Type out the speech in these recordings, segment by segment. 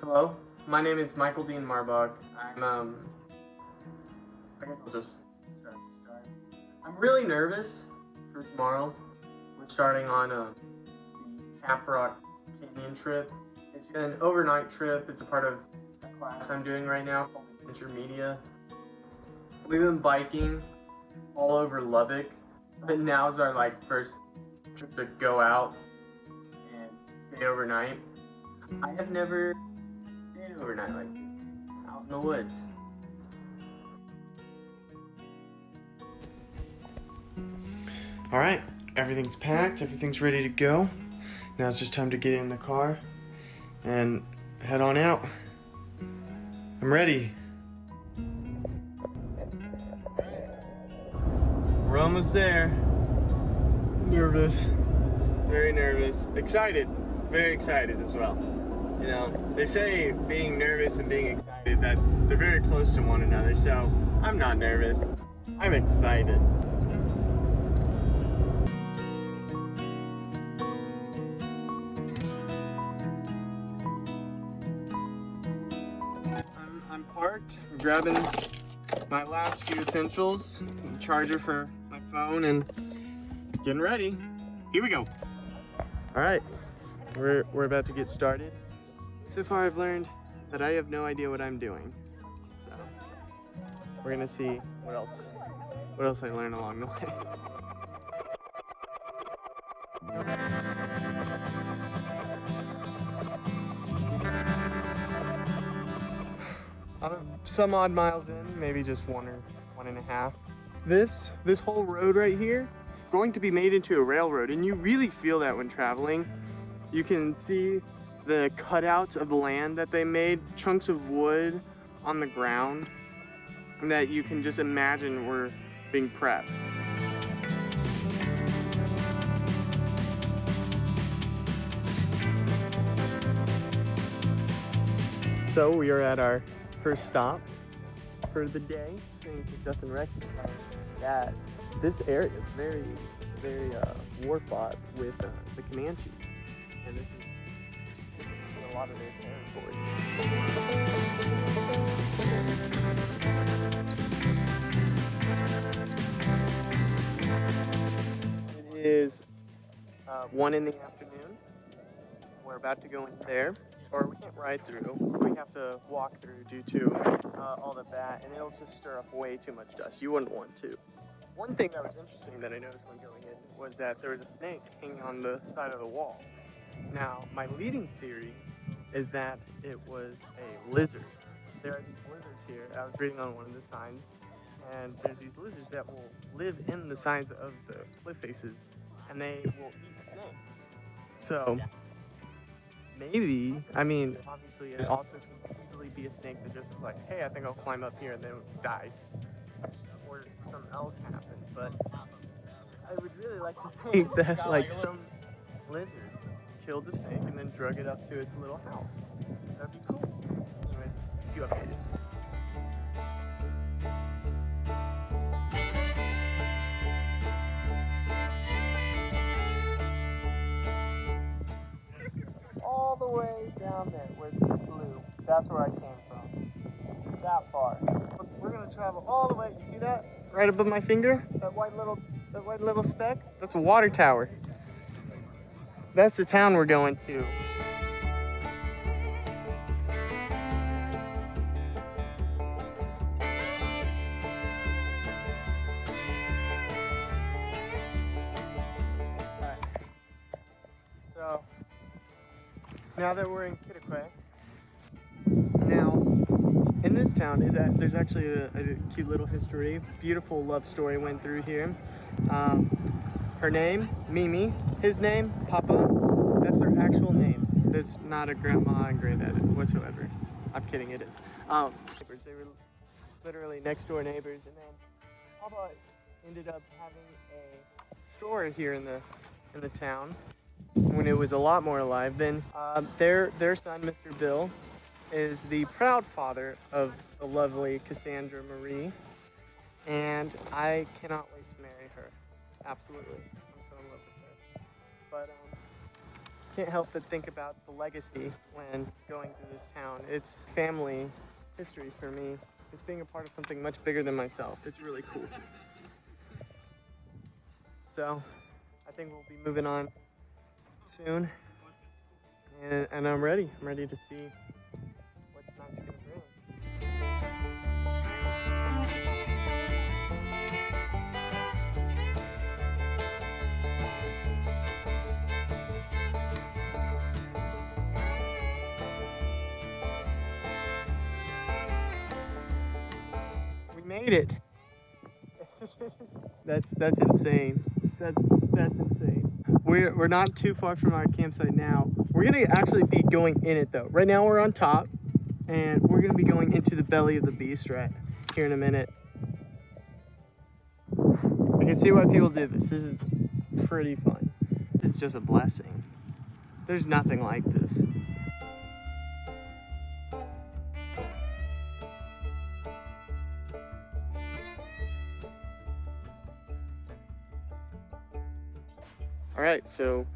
Hello, my name is Michael Dean Marbach. I guess I'll just start. I'm really nervous for tomorrow. We're starting on the Caprock Canyon trip. It's an overnight trip. It's a part of a class I'm doing right now called Intermedia. We've been biking all over Lubbock, but now's our first trip to go out and stay overnight. I have never stayed overnight like this, out in the woods. All right, everything's packed, everything's ready to go. Now it's just time to get in the car and head on out. I'm ready. We're almost there. Nervous, very nervous. Excited, very excited as well. You know, they say being nervous and being excited that they're very close to one another, so I'm not nervous, I'm excited. I'm parked, I'm grabbing my last few essentials, charger for my phone, and getting ready. Here we go. All right, we're about to get started. So far I've learned that I have no idea what I'm doing. So we're gonna see what else I learn along the way. I'm some odd miles in, maybe just one or 1.5. This whole road right here, going to be made into a railroad, and you really feel that when traveling. You can see the cutouts of land that they made, chunks of wood on the ground that you can just imagine were being prepped. So we are at our first stop for the day. Thanks to Justin Rex that this area is very war fought with the Comanches, and this is a lot of their territory. It is 1 in the afternoon. We're about to go in there, or we can't ride through. We have to walk through due to all the bat, and it'll just stir up way too much dust. You wouldn't want to. One thing that was interesting that I noticed when going in was that there was a snake hanging on the side of the wall. Now, my leading theory is that it was a lizard. There are these lizards here. I was reading on one of the signs, and there's these lizards that will live in the sides of the cliff faces, and they will eat snakes. So, maybe, I mean, obviously it also can easily be a snake that just is like, hey, I think I'll climb up here, and then die. Or something else happens, but I would really like to think that some lizard killed the snake and then drug it up to its little house. That'd be cool. Anyways, keep you updated. All the way down there where it's blue, that's where I came from. That far. We're gonna travel all the way. You see that? Right above my finger? That white little speck? That's a water tower. That's the town we're going to. Alright. So now that we're in Caprock, in this town, there's actually a cute little history. Beautiful love story went through here. Her name, Mimi. His name, Papa. That's their actual names. That's not a grandma and granddad whatsoever. I'm kidding, it is. They were literally next door neighbors, and then Papa ended up having a store here in the town when it was a lot more alive. Then their son, Mr. Bill, is the proud father of the lovely Cassandra Marie, and I cannot wait to marry her. Absolutely, I'm so in love with her. But can't help but think about the legacy when going through this town. It's family history for me. It's being a part of something much bigger than myself. It's really cool. So I think we'll be moving on soon. And I'm ready. I'm ready to see what tonight's gonna bring. We made it. That's insane. That's insane. We're not too far from our campsite now. We're gonna actually be going in it though. Right now we're on top, and we're gonna be going into the belly of the beast right here in a minute. I can see why people do this. This is pretty fun. This is just a blessing. There's nothing like this. All right, so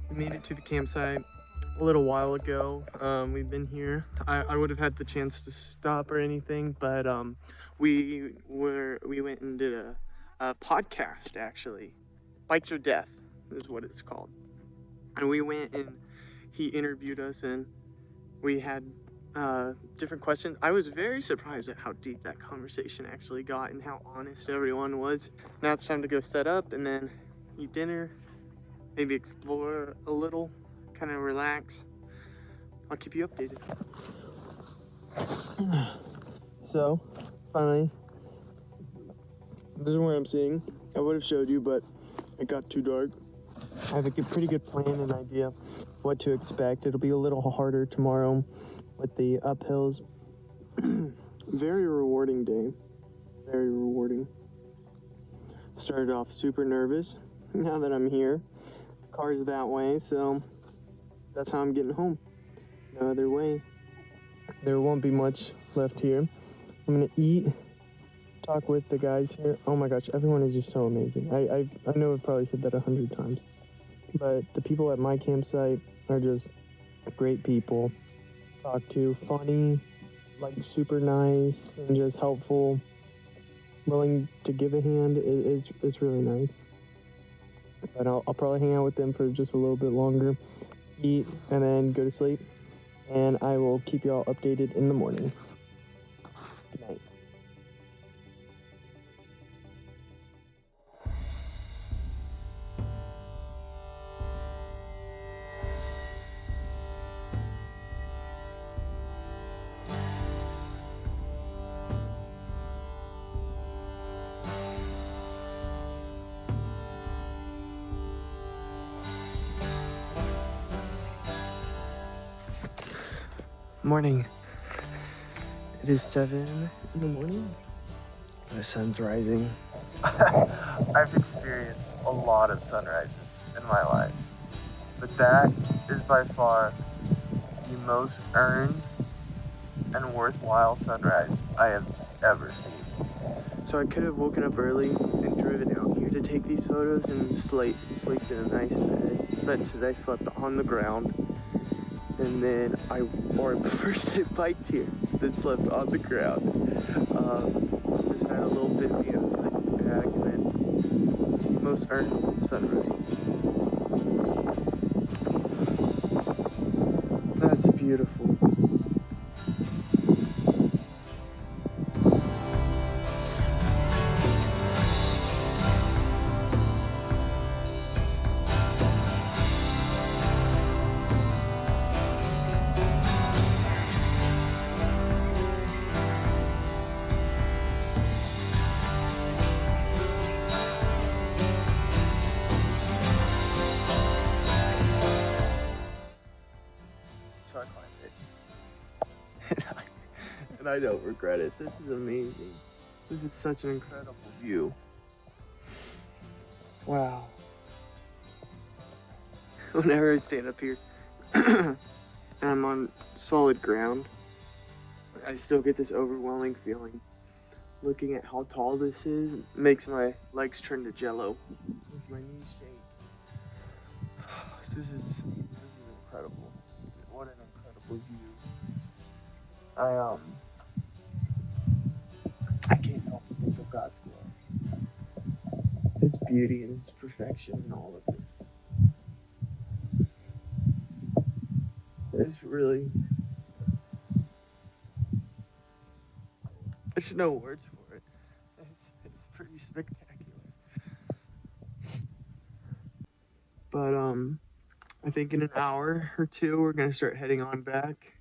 we made it to the campsite a little while ago. We've been here. I would have had the chance to stop or anything, but we went and did a podcast actually. Bikes or Death is what it's called. And we went and he interviewed us and we had different questions. I was very surprised at how deep that conversation actually got and how honest everyone was. Now it's time to go set up and then eat dinner. Maybe explore a little, kind of relax. I'll keep you updated. So, finally, this is where I'm sitting. I would have showed you, but it got too dark. I have a pretty good plan and idea of what to expect. It'll be a little harder tomorrow with the uphills. Very rewarding day. Very rewarding. Started off super nervous. Now that I'm here, car's that way, so that's how I'm getting home. No other way. There won't be much left here. I'm gonna eat, talk with the guys here. Oh my gosh, everyone is just so amazing. I know I've probably said that 100 times, but the people at my campsite are just great people. Talk to, funny, like super nice, and just helpful, willing to give a hand. It's really nice. But I'll probably hang out with them for just a little bit longer, eat, and then go to sleep. And I will keep y'all updated in the morning. Good night. Morning. It is 7 in the morning. The sun's rising. I've experienced a lot of sunrises in my life, but that is by far the most earned and worthwhile sunrise I have ever seen. So I could have woken up early and driven out here to take these photos and sleep in a nice bed, but today I slept on the ground. And then first I biked here, then slept on the ground. Just had a little bit of the sleeping bag, and then most earned sunrise. That's beautiful. So I climbed it. And I don't regret it. This is amazing. This is such an incredible view. Wow. Whenever I stand up here and I'm on solid ground, I still get this overwhelming feeling. Looking at how tall this is makes my legs turn to jello. Makes my knees shake. This is incredible. What an incredible view. I can't help but think of God's glory. His beauty and His perfection in all of it. It's really, there's no words for it. It's pretty spectacular. But I think in an hour or two we're gonna start heading on back,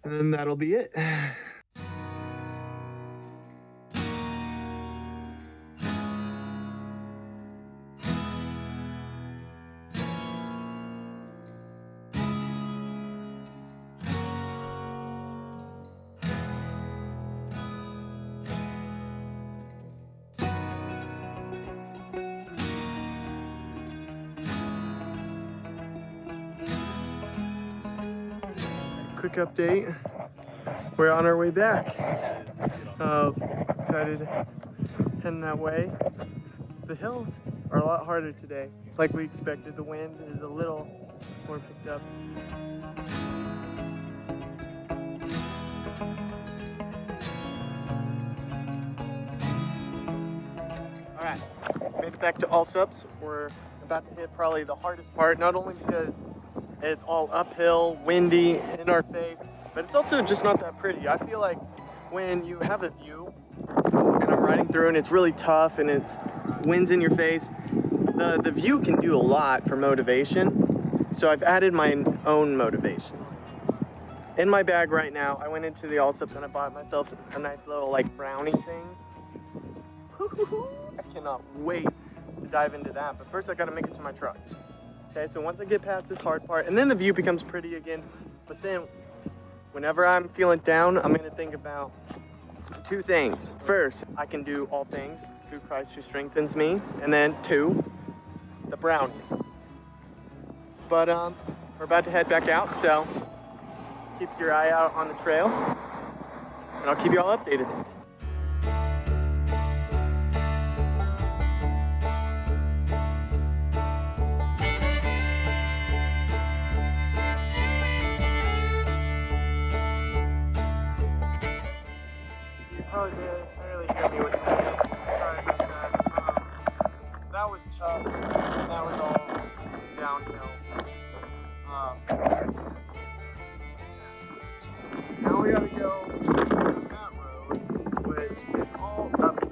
and then that'll be it. Quick update, we're on our way back. Excited heading that way. The hills are a lot harder today, like we expected. The wind is a little more picked up. All right, made it back to Allsups. We're about to hit probably the hardest part, not only because it's all uphill, windy, in our face, but it's also just not that pretty. I feel like when you have a view and I'm riding through and it's really tough and it's winds in your face, the view can do a lot for motivation. So I've added my own motivation. In my bag right now, I went into the Allsups and I bought myself a nice little like brownie thing. I cannot wait to dive into that, but first I gotta make it to my truck. Okay, so once I get past this hard part, and then the view becomes pretty again, but then whenever I'm feeling down, I'm gonna think about two things. First, I can do all things through Christ who strengthens me, and then two, the brownie. But we're about to head back out, so keep your eye out on the trail, and I'll keep you all updated. Probably barely hear me with the video. Sorry about that. That was tough. That was all downhill. Now we gotta go on that road, which is all uphill.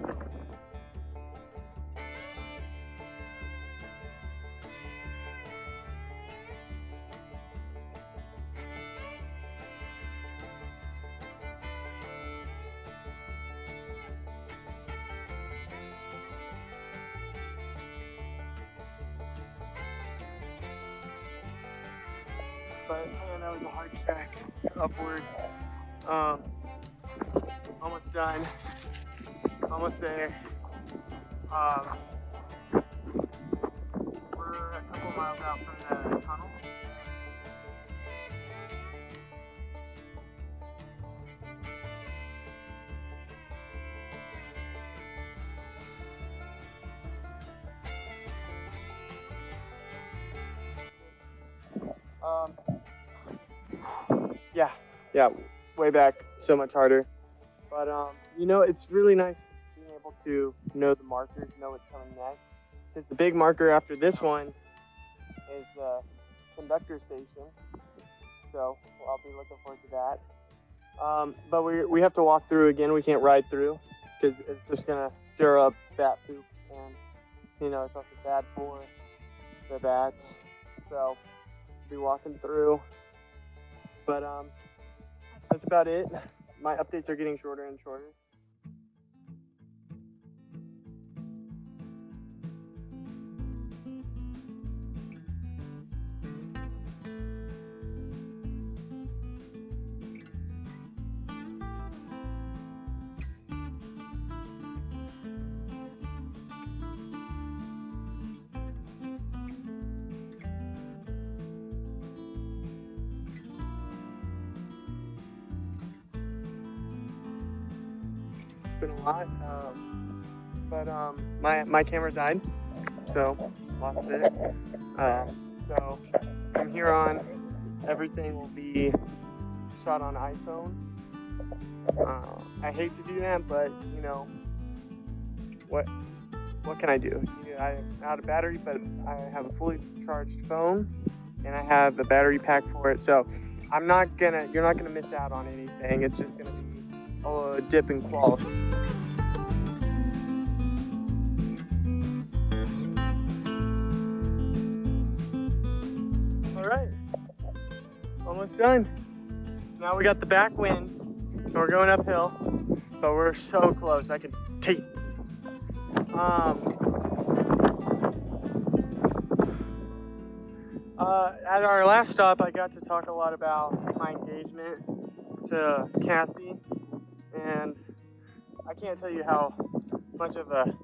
But man, that was a hard track upwards. Almost done. Almost there. We're a couple miles out from the tunnel. Yeah, way back, so much harder. But you know, it's really nice being able to know the markers, know what's coming next. Because the big marker after this one is the conductor station. So I'll be looking forward to that. But we have to walk through again. We can't ride through because it's just gonna stir up bat poop, and you know it's also bad for the bats. So I'll be walking through. But that's about it. My updates are getting shorter and shorter. Been a lot, but my camera died, so lost it. So from here on, everything will be shot on iPhone. I hate to do that, but you know, what can I do? I'm out of battery, but I have a fully charged phone, and I have the battery pack for it. So you're not gonna miss out on anything. It's just gonna be a dip in quality. All right, almost done. Now we got the back wind, so we're going uphill, but we're so close. I can taste it. At our last stop, I got to talk a lot about my engagement to Cassie, and I can't tell you how much of a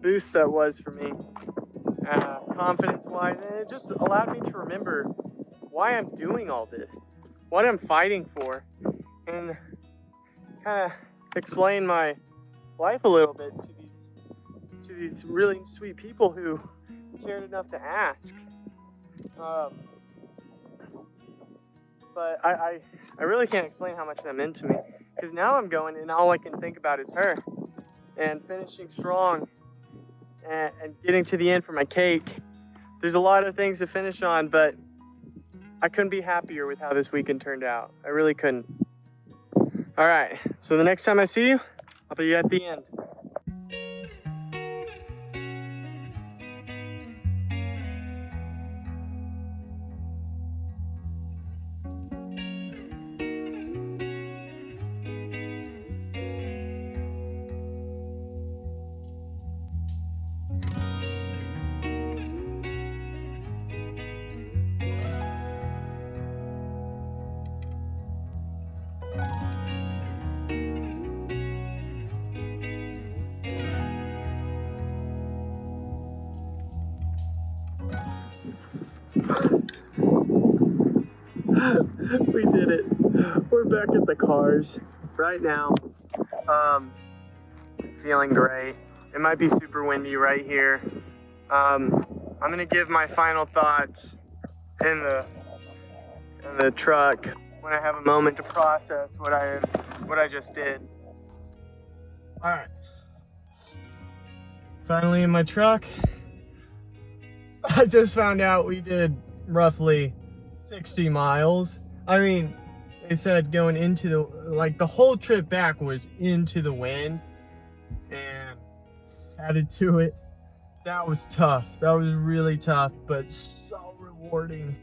boost that was for me, confidence-wise, and it just allowed me to remember why I'm doing all this, what I'm fighting for, and kind of explain my life a little bit to these really sweet people who cared enough to ask. But I really can't explain how much that meant to me, because now I'm going and all I can think about is her, and finishing strong and getting to the end for my cake. There's a lot of things to finish on, but I couldn't be happier with how this weekend turned out. I really couldn't. All right, so the next time I see you, I'll be at the end. We did it. We're back at the cars right now. Feeling great. It might be super windy right here. I'm gonna give my final thoughts in the truck when I have a moment to process what I just did. All right. Finally in my truck. I just found out we did roughly 60 miles. I mean, they said going into the whole trip back was into the wind, and added to it, that was tough. That was really tough, but so rewarding.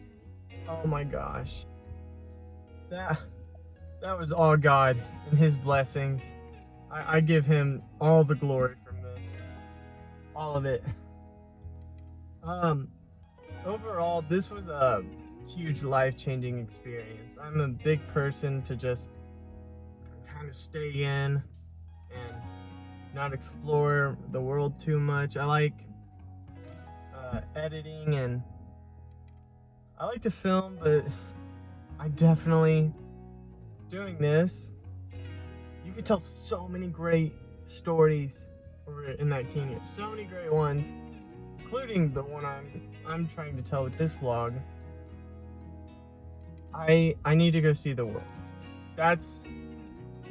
Oh my gosh. That was all God and his blessings. I give him all the glory from this. All of it. Overall, this was a huge life-changing experience. I'm a big person to just kind of stay in and not explore the world too much. I like editing, and I like to film, but I definitely, doing this, you could tell so many great stories over in that canyon. So many great ones, including the one I'm trying to tell with this vlog. I need to go see the world. That's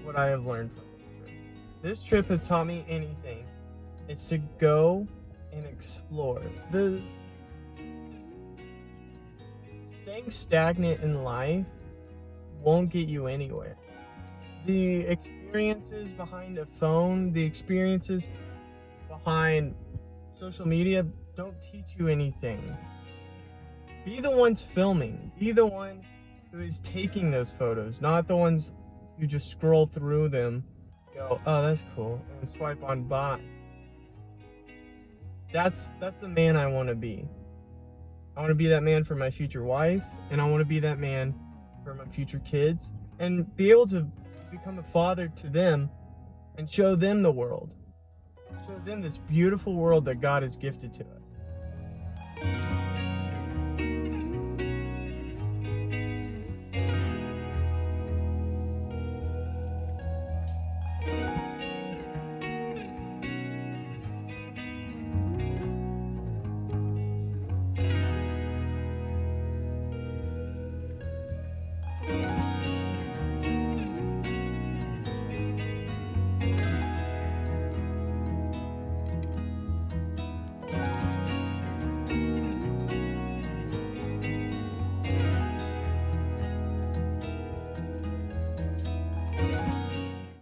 what I have learned from this trip. This trip has taught me anything. It's to go and explore. Staying stagnant in life won't get you anywhere. The experiences behind a phone, the experiences behind social media don't teach you anything. Be the ones filming. Be the one who is taking those photos, not the ones who just scroll through them, go, oh, that's cool, and swipe on by. That's the man I want to be. I want to be that man for my future wife, and I want to be that man for my future kids, and be able to become a father to them and show them the world. Show them this beautiful world that God has gifted to us.